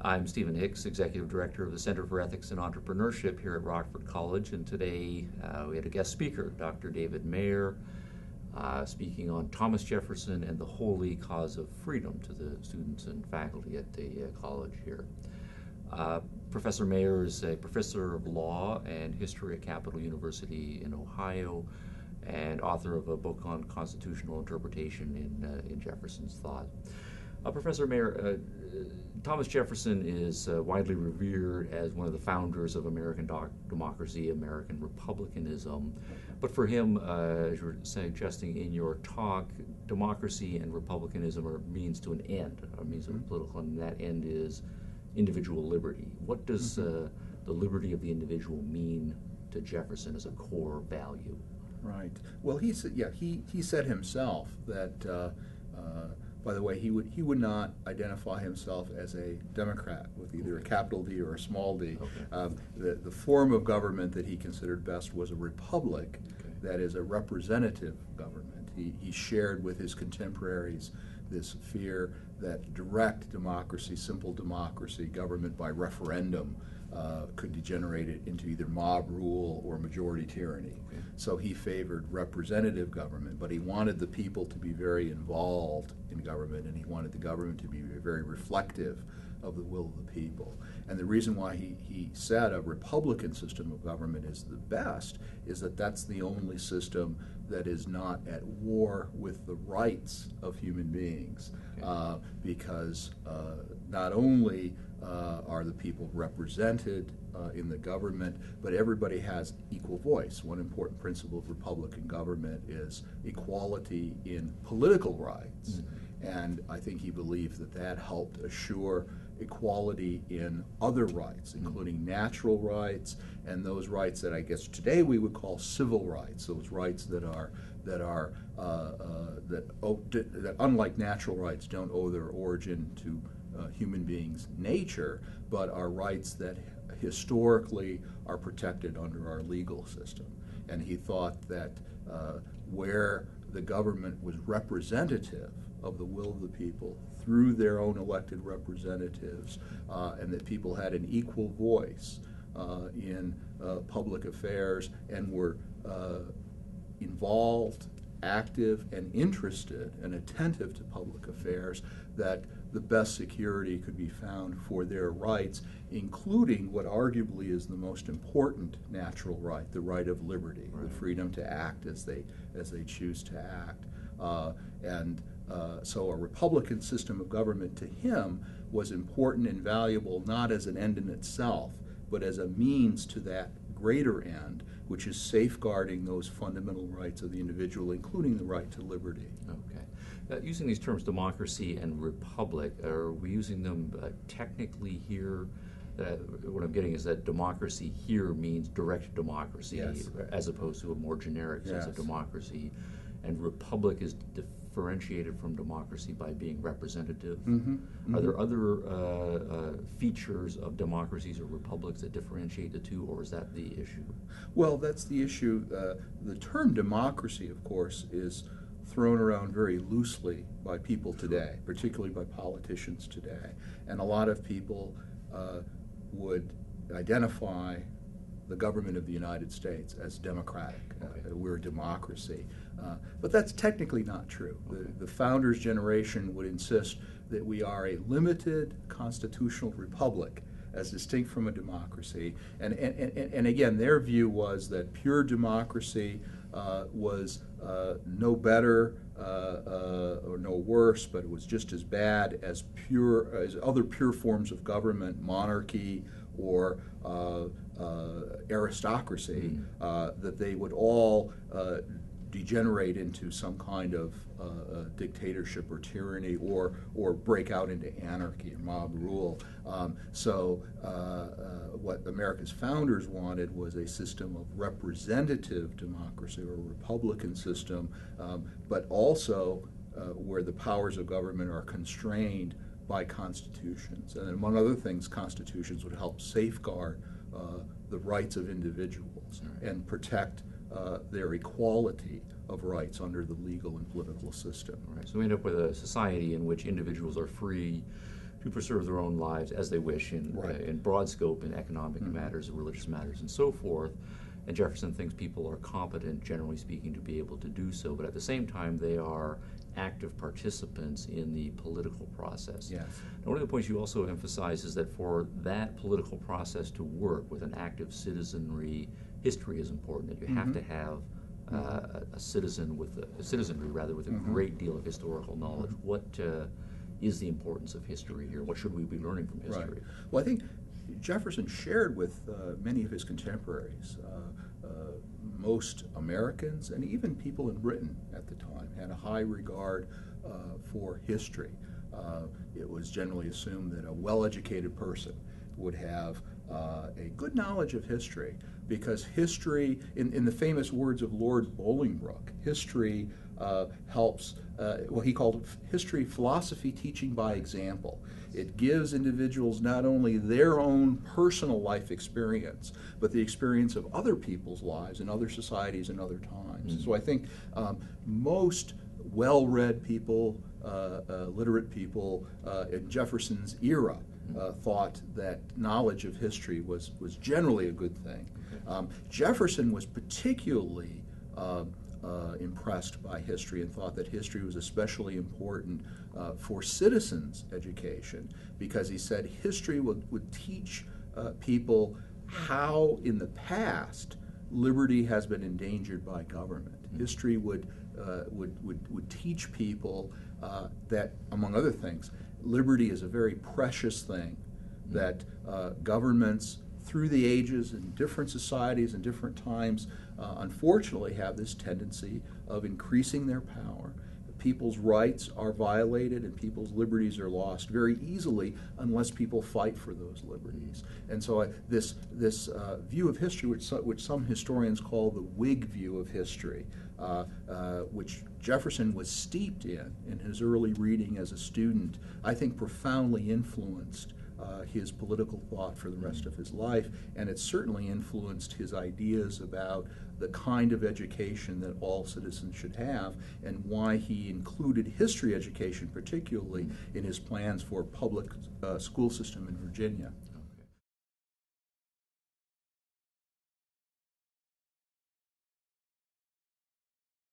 I'm Stephen Hicks, Executive Director of the Center for Ethics and Entrepreneurship here at Rockford College, and today we had a guest speaker, Dr. David Mayer, speaking on Thomas Jefferson and the holy cause of freedom to the students and faculty at the college here. Professor Mayer is a professor of law and history at Capital University in Ohio and author of a book on constitutional interpretation in Jefferson's thought. Professor Mayer, Thomas Jefferson is widely revered as one of the founders of American democracy, American republicanism. But for him, as you were suggesting in your talk, democracy and republicanism are means to an end, a means of political, and that end is individual liberty. What does the liberty of the individual mean to Jefferson as a core value? Right. Well, he said himself that. By the way, he would not identify himself as a Democrat with either a capital D or a small d. Okay. The form of government that he considered best was a republic, that is a representative government. He shared with his contemporaries this fear that direct democracy, simple democracy, government by referendum, could degenerate it into either mob rule or majority tyranny. Okay. So he favored representative government, but he wanted the people to be very involved in government, and he wanted the government to be very reflective of the will of the people. And the reason why he said a republican system of government is the best is that that's the only system that is not at war with the rights of human beings, because not only are the people represented in the government, but everybody has equal voice. One important principle of republican government is equality in political rights. And I think he believed that that helped assure equality in other rights, including natural rights and those rights that I guess today we would call civil rights, those rights that unlike natural rights don't owe their origin to human beings' nature, but are rights that historically are protected under our legal system. And he thought that where the government was representative of the will of the people through their own elected representatives, and that people had an equal voice in public affairs and were involved, active, and interested and attentive to public affairs, that the best security could be found for their rights, including what arguably is the most important natural right, the right of liberty, the freedom to act as they choose to act. So a republican system of government to him was important and valuable not as an end in itself, but as a means to that greater end, which is safeguarding those fundamental rights of the individual, including the right to liberty. Okay. Using these terms democracy and republic, are we using them technically here? What I'm getting is that democracy here means direct democracy, yes, as opposed to a more generic sense of democracy, and republic is differentiated from democracy by being representative. Are there other features of democracies or republics that differentiate the two, or is that the issue? Well, that's the issue. The term democracy, of course, is thrown around very loosely by people today, particularly by politicians today. And a lot of people would identify the government of the United States as democratic. We're a democracy. But that's technically not true. The founders' generation would insist that we are a limited constitutional republic as distinct from a democracy. And again, their view was that pure democracy was no better or no worse, but it was just as bad as other pure forms of government, monarchy or aristocracy, that they would all degenerate into some kind of dictatorship or tyranny, or break out into anarchy or mob rule. So what America's founders wanted was a system of representative democracy, or a republican system, but also where the powers of government are constrained by constitutions. And among other things, constitutions would help safeguard the rights of individuals and protect their equality of rights under the legal and political system. Right. So we end up with a society in which individuals are free to preserve their own lives as they wish in broad scope in economic matters, religious matters, and so forth. And Jefferson thinks people are competent, generally speaking, to be able to do so, but at the same time they are active participants in the political process. Yes. And one of the points you also emphasize is that for that political process to work with an active citizenry, history is important, that you have to have a citizenry with a great deal of historical knowledge. What is the importance of history here? What should we be learning from history? Right. Well, I think Jefferson shared with many of his contemporaries. Most Americans and even people in Britain at the time had a high regard for history. It was generally assumed that a well-educated person would have a good knowledge of history, because history, in the famous words of Lord Bolingbroke, history helps, what he called history philosophy teaching by example. It gives individuals not only their own personal life experience, but the experience of other people's lives in other societies and other times. So I think most well-read people, literate people in Jefferson's era thought that knowledge of history was generally a good thing. Jefferson was particularly impressed by history and thought that history was especially important for citizens' education, because he said history would teach people how in the past liberty has been endangered by government. History would teach people that, among other things, liberty is a very precious thing, that governments through the ages in different societies and different times unfortunately have this tendency of increasing their power. People's rights are violated and people's liberties are lost very easily unless people fight for those liberties. And so this view of history, which some historians call the Whig view of history, which Jefferson was steeped in his early reading as a student, I think profoundly influenced his political thought for the rest of his life, and it certainly influenced his ideas about the kind of education that all citizens should have, and why he included history education particularly in his plans for public school system in Virginia.